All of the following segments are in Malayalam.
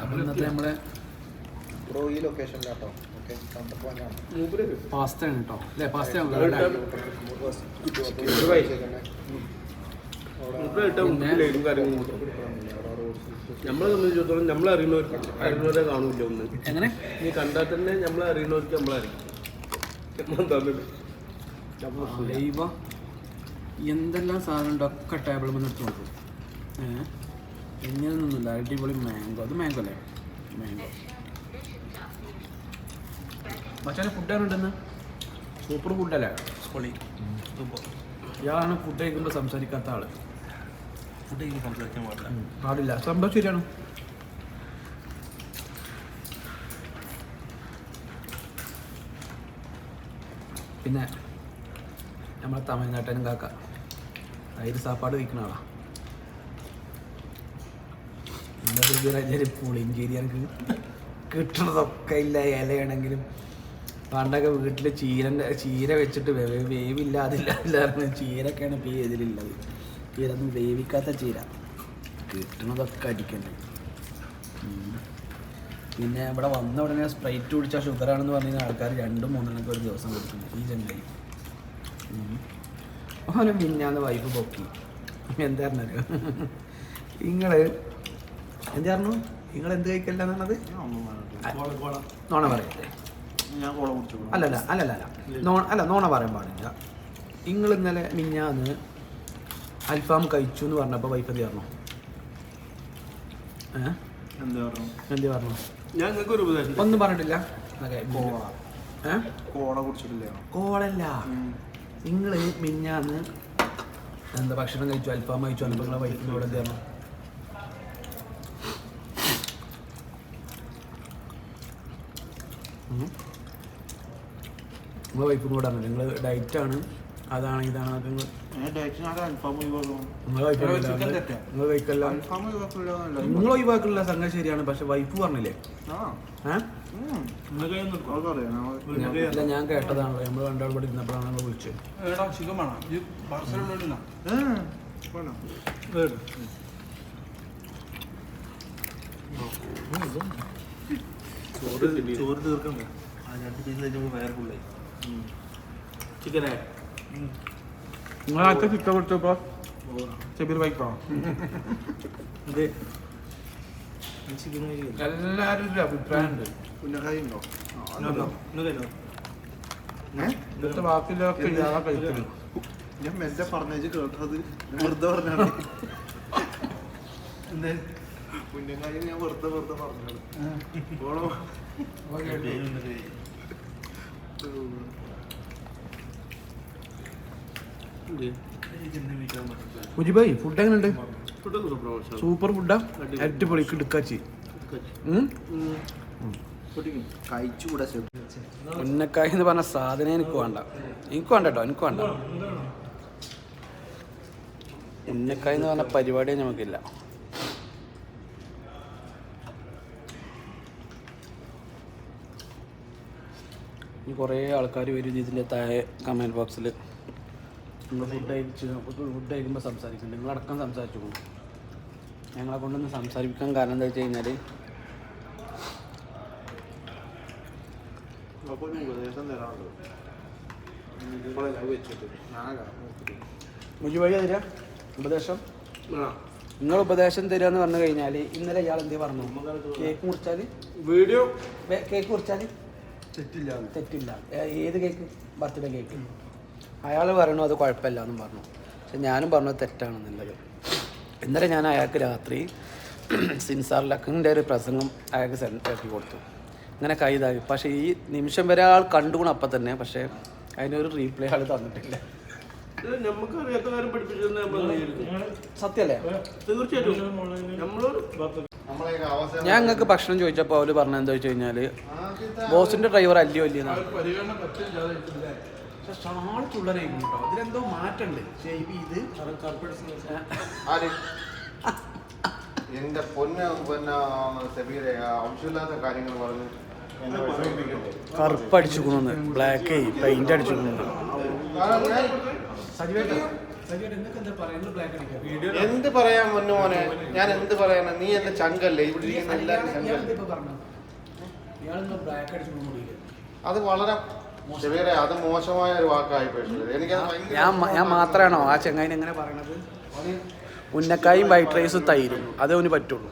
അപ്പോൾ ഇന്നത്തെ നമ്മളെ ഈ ലൊക്കേഷനിലാട്ടോ. പാസ്തയാണ് കേട്ടോ അല്ലേ? പാസ്തയാണ്. നമ്മളെ സംബന്ധിച്ചിടത്തോളം നമ്മളെ അറിയുന്നവരെ കാണൂല ഒന്ന്. എങ്ങനെ നീ കണ്ടാൽ തന്നെ നമ്മളെ അറിയുന്നവർക്ക് നമ്മളറിയാം. എന്തെല്ലാം സാധനം ഉണ്ട് ഒക്കെ ടേബിൾ വന്ന് എടുത്ത് നോക്കും. എങ്ങനെയൊന്നുമില്ല. അടിപൊളി മാംഗോ. അത് മാംഗോ അല്ലേ? മാംഗോ. മച്ചാനെ ഫുഡാണ് ഉണ്ടെന്ന്. സൂപ്പർ ഫുഡല്ലേ? പൊളി. ഇയാളാണ് ഫുഡ് കഴിക്കുമ്പോൾ സംസാരിക്കാത്ത ആള്. ഫുഡ് കഴിക്കുമ്പോൾ സംസാരിക്കാൻ പാടില്ല. സംഭവം ശരിയാണ്. പിന്നെ നമ്മളെ തമിഴ്നാട്ടിനും കാക്ക തൈര് സാപ്പാട് വയ്ക്കുന്ന ആളാ. എന്താ പുളിഞ്ചേരി എനിക്ക് കിട്ടണതൊക്കെ ഇല്ല. ഇലയാണെങ്കിലും പണ്ടൊക്കെ വീട്ടിൽ ചീര വെച്ചിട്ട് വേവില്ലാതില്ലായിരുന്നു. ചീരൊക്കെയാണ് ഇപ്പോൾ ഇതിലുള്ളത്. ചീരൊന്നും വേവിക്കാത്ത ചീര. കിട്ടണതൊക്കെ അടിക്കണ്ടേ. പിന്നെ ഇവിടെ വന്ന ഉടനെ സ്പ്രൈറ്റ് കുടിച്ചാൽ ഷുഗറാണെന്ന് പറഞ്ഞ ആൾക്കാർ 2-3 ഒരു ദിവസം കൊടുക്കുന്നു. ഈ ചെങ്ങായി ഓനെ മിന്നാന്ന് വൈഫ് പൊക്കി. എന്താ പറഞ്ഞാൽ എന്താ പറഞ്ഞു? നിങ്ങൾ എന്ത് കഴിക്കല്ല എന്നുള്ളത് നോണ പറയല്ലേ? അല്ല നോണ പറയാൻ പാടില്ല. നിങ്ങൾ ഇന്നലെ മിന്നാന്ന് അൽഫാം കഴിച്ചു എന്ന് പറഞ്ഞപ്പോൾ വൈഫ് എന്ത് പറഞ്ഞു? എന്ത് പറഞ്ഞു? ഒന്നും പറഞ്ഞിട്ടില്ല. കോളല്ല. നിങ്ങൾ മിന്നാന്ന് എന്താ ഭക്ഷണം കഴിച്ചു, അൽഫാം കഴിച്ചു, അല്ലെ നിങ്ങളെ വൈഫിനോട് എന്ത് പറഞ്ഞു? നിങ്ങളെ വൈഫിനോട് പറഞ്ഞു നിങ്ങൾ ഡയറ്റാണ്, അതാണ് ഇതാണ്. നിങ്ങൾ ഒഴിവാക്കുള്ള സംഗതി ശരിയാണ്. പക്ഷെ വൈഫ് പറഞ്ഞില്ലേ? ഇല്ല, ഞാൻ കേട്ടതാണ്. നമ്മൾ രണ്ടാൾ കൂടി ഇരുന്നപ്പോഴാണ് നമ്മൾ വിളിച്ചത്. ചോറ് തീർക്കണ്ടേ? ചിക്കനെ നിങ്ങളാത്ത ചിക്കൻ കൊടുത്തപ്പോ ചെബിർ വൈക്കോ എല്ലാരും ഒരു അഭിപ്രായമുണ്ട്. ഇന്നത്തെ ബാക്കിയൊക്കെ ഇയാളെ കഴിക്കല്. ഞാൻ മെല്ലെ പറഞ്ഞത് കേട്ടത് വെറുതെ പറഞ്ഞാണ്. കുഞ്ഞങ്ങായി ഞാൻ വെറുതെ പറഞ്ഞത്. മുജിബായി ഫുഡ് എങ്ങനെയുണ്ട്? സൂപ്പർ ഫുഡാ. അടിപൊളി കിടുക്കാച്ചി. ഉന്നക്കായ് എന്ന് പറഞ്ഞ സാധനം എനിക്ക് വേണ്ട കേട്ടോ. എനിക്ക് വേണ്ട. ഉന്നക്കായ് എന്ന് പറഞ്ഞ പരിപാടിയെ നമുക്കില്ല. ഇനി കുറേ ആൾക്കാർ വരും ഇതിൻ്റെ താഴെ കമൻറ്റ് ബോക്സിൽ നിങ്ങൾ ഫുഡ് കഴിക്കുമ്പോൾ സംസാരിക്കുന്നുണ്ട്. നിങ്ങളടക്കം സംസാരിച്ചു പോകും. ഞങ്ങളെ കൊണ്ടൊന്ന് സംസാരിക്കാൻ കാരണം എന്താ വെച്ച് കഴിഞ്ഞാൽ മുജുബായി തരാ ഉപദേശം. നിങ്ങൾ ഉപദേശം തരിക എന്ന് പറഞ്ഞു കഴിഞ്ഞാൽ ഇന്നലെ ഇയാൾ എന്തേ പറഞ്ഞു? കേക്ക് മുറിച്ചാൽ തെറ്റില്ല. ഏത് കേക്ക്? Birthday cake. അയാൾ പറയണു അത് കുഴപ്പമില്ല എന്നും പറഞ്ഞു. പക്ഷെ ഞാനും പറഞ്ഞത് തെറ്റാണെന്നുള്ളത്. ഇന്നലെ ഞാൻ അയാൾക്ക് രാത്രി സിൻസാറിലക്കിൻ്റെ ഒരു പ്രസംഗം അയാൾക്ക് സെൻറ്റാക്കി കൊടുത്തു. ഇങ്ങനെ കൈതാക്കി. പക്ഷേ ഈ നിമിഷം വരെ ആൾ കണ്ടുകൂണം അപ്പം തന്നെ. പക്ഷേ അതിനൊരു റീപ്ലേ ആൾ തന്നിട്ടില്ല. സത്യല്ലേ? ഞാൻ നിങ്ങൾക്ക് ഭക്ഷണം ചോദിച്ചപ്പോൾ അവർ പറഞ്ഞത് എന്താ വെച്ച് കഴിഞ്ഞാൽ ബോസിൻ്റെ ഡ്രൈവർ അല്ലയോ അല്ലയെന്നാണ്. പക്ഷെ ഷാളിച്ചുള്ളവരായിരുന്നു കേട്ടോ. ഇതിലെന്തോ മാറ്റമുണ്ട്. എന്റെ പൊന്ന ആവശ്യമില്ലാത്ത കാര്യങ്ങൾ പറഞ്ഞ് കറുപ്പ് അടിച്ചുകൊണ്ടു, ബ്ലാക്ക് പെയിന്റ് അടിച്ചുകൊണ്ടു. എന്ത് പറയാൻ മുന്നു മോനെ, ഞാൻ എന്ത് പറയാനാ? നീ എന്റെ ചങ്കല്ലേ, ഇവിടെ ഇരിക്കുന്ന എല്ലാവരും ചങ്കല്ലേ. അത് വളരെ ചെറിയ, അത് മോശമായ ഒരു വാക്കായി പോയി. ഞാൻ മാത്രമാണോ ആ ചെങ്ങായിന് എങ്ങനെ പറയണത്? ഉന്നക്കായും വൈറ്റ് റൈസും തൈരും അതേ അവന് പറ്റുള്ളൂ.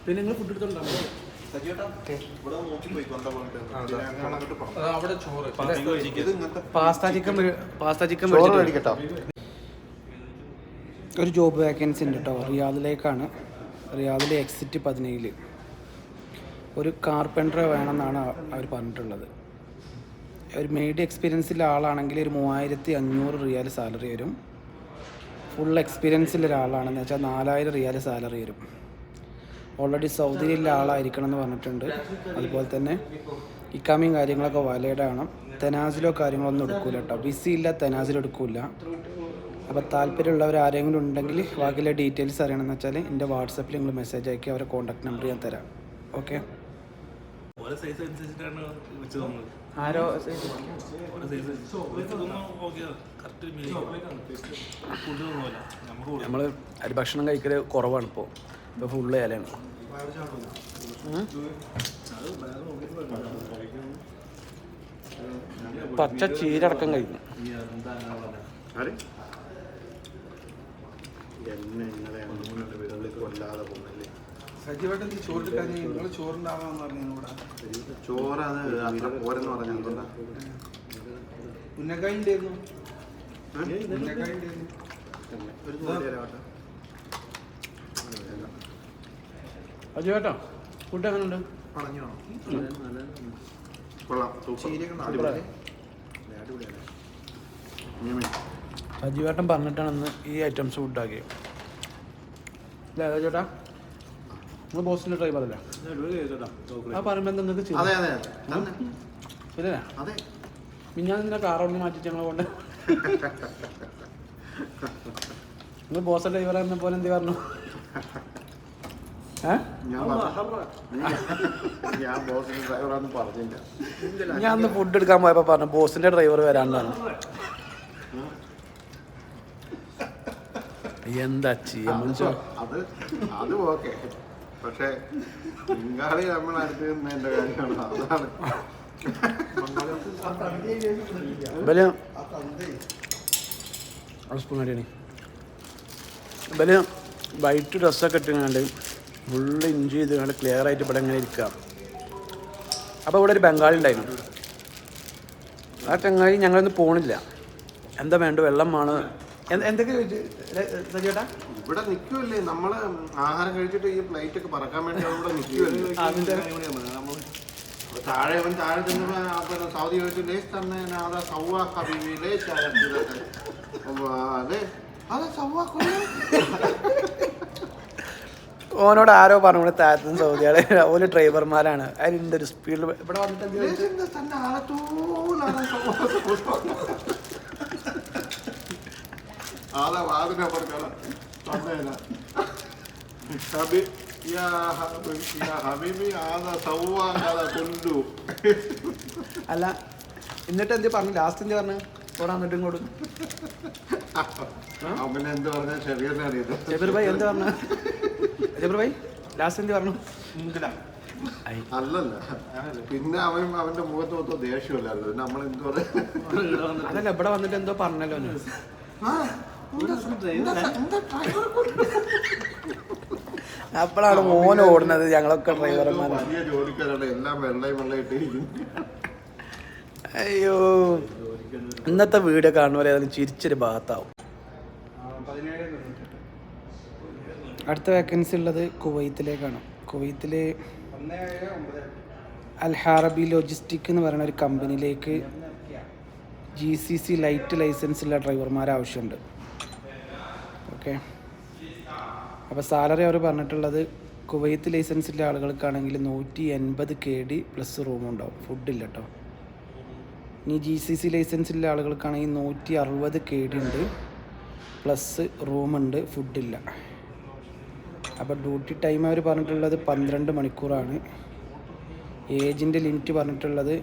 പിന്നെ നിങ്ങൾ ഫുഡ് എടുത്തോണ്ടാവും. പാസ്ത ചിക്കൻ ഒരു ജോബ് വേക്കൻസി ഉണ്ട് കേട്ടോ. റിയാദിലേക്കാണ്. റിയാദിലെ എക്സിറ്റ് 17 ഒരു കാർപ്പൻറ്ററെ വേണമെന്നാണ് അവർ പറഞ്ഞിട്ടുള്ളത്. ഒരു മെയ്ഡ് എക്സ്പീരിയൻസിലെ ആളാണെങ്കിൽ ഒരു 3500 റിയാൽ സാലറി വരും. ഫുൾ എക്സ്പീരിയൻസിലെ ഒരാളാണെന്ന് വെച്ചാൽ 4000 റിയാൽ സാലറി വരും. ഓൾറെഡി സൗദിയിലുള്ള ആളായിരിക്കണം എന്ന് പറഞ്ഞിട്ടുണ്ട്. അതുപോലെ തന്നെ ഇക്കാമിയും കാര്യങ്ങളൊക്കെ വാലിഡ് ആണ്. തെനാസിലോ കാര്യങ്ങളൊന്നും എടുക്കില്ല കേട്ടോ. വിസി ഇല്ല, തെനാസിലോ എടുക്കില്ല. അപ്പോൾ താല്പര്യമുള്ളവർ ആരെങ്കിലും ഉണ്ടെങ്കിൽ ബാക്കിയുള്ള ഡീറ്റെയിൽസ് അറിയണമെന്ന് വെച്ചാൽ എൻ്റെ വാട്സപ്പിൽ നിങ്ങൾ മെസ്സേജ് അയക്കി അവരെ കോൺടാക്ട് നമ്പർ ഞാൻ തരാം. ഓക്കെ. നമ്മൾ അരി ഭക്ഷണം കഴിക്കൽ കുറവാണ് ഇപ്പോൾ ഫുള്ള് ഇലയാണ്. പച്ച ചീരടക്കം കഴിക്കും. ചോറ് അത് അത്ര പോരെന്ന് പറഞ്ഞാൽ അജുവേട്ടാ ഫുഡ് എങ്ങനെയുണ്ട്? അജുവേട്ടൻ പറഞ്ഞിട്ടാണ് ഇന്ന് ഈ ഐറ്റംസ് ഫുഡാക്കിയത്. അല്ലേ ചേട്ടാ? നിങ്ങൾ ബോസിൻ്റെ ഡ്രൈവറല്ലേ? ആ പറയുമ്പോൾ നിങ്ങൾക്ക് ശരിയല്ലേ? ഞാൻ നിന്നെ കാറോട് മാറ്റിച്ച് ഞങ്ങളെ കൊണ്ട് നിങ്ങൾ ബോസ് ഡ്രൈവർ എന്ന പോലെ എന്ത് പറഞ്ഞു? ഞാൻ അന്ന് ഫുഡ് എടുക്കാൻ പോയപ്പോ പറഞ്ഞു ബോസിന്റെ ഡ്രൈവർ വരാനാണ്. എന്താ ചെയ്യാ അത് ഓക്കെ, പക്ഷെ ബംഗാളി നമ്മൾ അടുത്ത് നിന്നതിന്റെ കാര്യമാണ്. അതാണ് വൈറ്റ് ഡ്രസ്സൊക്കെ ഇട്ടുകൊണ്ട് ഫുള്ള് ഇഞ്ച് ചെയ്ത് ക്ലിയർ ആയിട്ട് ഇവിടെ ഇങ്ങനെ ഇരിക്കുക. അപ്പോൾ ഇവിടെ ഒരു ബംഗാളി ഉണ്ടായിരുന്നു. ആ ചങ്ങായി ഞങ്ങളൊന്നും പോണില്ല. എന്താ വേണ്ട? വെള്ളമാണ് എന്തൊക്കെ ചേട്ടാ? ഇവിടെ നിൽക്കുമല്ലേ, നമ്മള് ആഹാരം കഴിച്ചിട്ട് ഈ പ്ലേറ്റ് ഒക്കെ പറക്കാൻ വേണ്ടി ഇവിടെ നിൽക്കുമല്ലേ. താഴെ ചെന്നപ്പോ സൗദി ചോദിച്ചു ലേസ് തന്നെ അതാ സൗവാ ഹബീബി ലേസ് അതെ അതെ സൗവാ. ഓനോട് ആരോ പറഞ്ഞു താഴത്തും സൗദിയാണ് ഓല് ഡ്രൈവർമാരാണ്. അതിൻ്റെ ഒരു സ്പീഡിൽ ഇവിടെ വന്നിട്ട് അല്ല എന്നിട്ട് എന്ത് പറഞ്ഞു? ലാസ്റ്റ് എന്ത് പറഞ്ഞു? ഓടെ വന്നിട്ട് ഇങ്ങോട്ട് ജബീർ ഭായി എന്ത് പറഞ്ഞു? ജബീർ ഭായി ലാസ്റ്റ് എന്ത് പറഞ്ഞു? അല്ലല്ല, പിന്നെ അവന്റെ മുഖത്ത് മൊത്തം ദേഷ്യമല്ലായിരുന്നു. നമ്മളെന്തോ അതല്ല ഇവിടെ വന്നിട്ട് എന്തോ പറഞ്ഞല്ലോ. അപ്പോഴാണ് മോൻ ഓടുന്നത്. ഞങ്ങളൊക്കെ ഡ്രൈവർമാരാണ്. വലിയ ജോലിക്കാരാണ്, എല്ലാം വെള്ളയിട്ട്. അയ്യോ, ഇന്നത്തെ വീഡിയോ കാണുമ്പോൾ ഏതായാലും ചിരിച്ചൊരു ഭാഗത്താവും. അടുത്ത വേക്കൻസി ഉള്ളത് കുവൈത്തിലേക്കാണ്. കുവൈത്തിൽ അൽ ഹാറബി ലോജിസ്റ്റിക് എന്ന് പറയുന്ന ഒരു കമ്പനിയിലേക്ക് GCC ലൈറ്റ് ലൈസൻസുള്ള ഡ്രൈവർമാർ ആവശ്യമുണ്ട്. ഓക്കെ. അപ്പോൾ സാലറി അവർ പറഞ്ഞിട്ടുള്ളത് കുവൈത്ത് ലൈസൻസുള്ള ആളുകൾക്കാണെങ്കിൽ 180 KD പ്ലസ് റൂം ഉണ്ടാവും. ഫുഡില്ല കേട്ടോ. ഇനി GCC ലൈസൻസുള്ള ആളുകൾക്കാണെങ്കിൽ 160 KD ഉണ്ട്, പ്ലസ് റൂമുണ്ട്, ഫുഡില്ല. അപ്പോൾ ഡ്യൂട്ടി ടൈം അവർ പറഞ്ഞിട്ടുള്ളത് 12 മണിക്കൂറാണ്. ഏജിൻ്റെ ലിമിറ്റ് പറഞ്ഞിട്ടുള്ളത്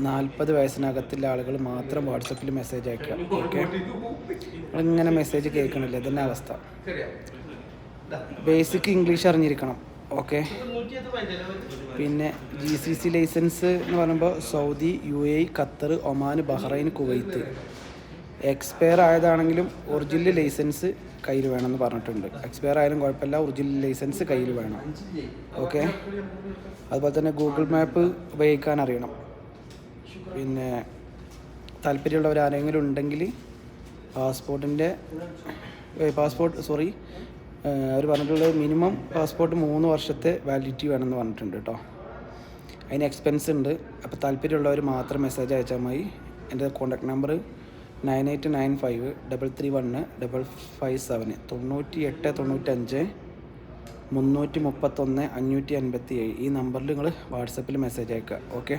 40 വയസ്സിനകത്തുള്ള ആളുകൾ മാത്രം വാട്സപ്പിൽ മെസ്സേജ് അയക്കുക. ഓക്കെ, ഇങ്ങനെ മെസ്സേജ് കേൾക്കണില്ല, ഇതന്നെ അവസ്ഥ. ബേസിക് ഇംഗ്ലീഷ് അറിഞ്ഞിരിക്കണം. ഓക്കെ, പിന്നെ GCC ലൈസൻസ് എന്ന് പറയുമ്പോൾ Saudi, UAE, Qatar, Oman, Bahrain, Kuwait. Expire ആയതാണെങ്കിലും ഒറിജിനൽ ലൈസൻസ് കയ്യിൽ വേണമെന്ന് പറഞ്ഞിട്ടുണ്ട്. എക്സ്പയർ ആയാലും കുഴപ്പമില്ല, ഒറിജിനൽ ലൈസൻസ് കയ്യിൽ വേണം. ഓക്കെ, അതുപോലെ തന്നെ ഗൂഗിൾ മാപ്പ് ഉപയോഗിക്കാൻ അറിയണം. പിന്നെ താല്പര്യമുള്ളവർ ആരെങ്കിലും ഉണ്ടെങ്കിൽ അവർ പറഞ്ഞിട്ടുള്ളത് മിനിമം പാസ്പോർട്ട് 3 വർഷത്തെ വാലിഡിറ്റി വേണമെന്ന് പറഞ്ഞിട്ടുണ്ട് കേട്ടോ. അതിന് എക്സ്പെൻസ് ഉണ്ട്. അപ്പോൾ താല്പര്യമുള്ളവർ മാത്രം മെസ്സേജ് അയച്ചാൽ മതി. എൻ്റെ കോൺടാക്ട് നമ്പർ 9895331557 9895 331 557. ഈ നമ്പറിൽ നിങ്ങൾ വാട്സപ്പിൽ മെസ്സേജ് അയക്കുക. ഓക്കെ.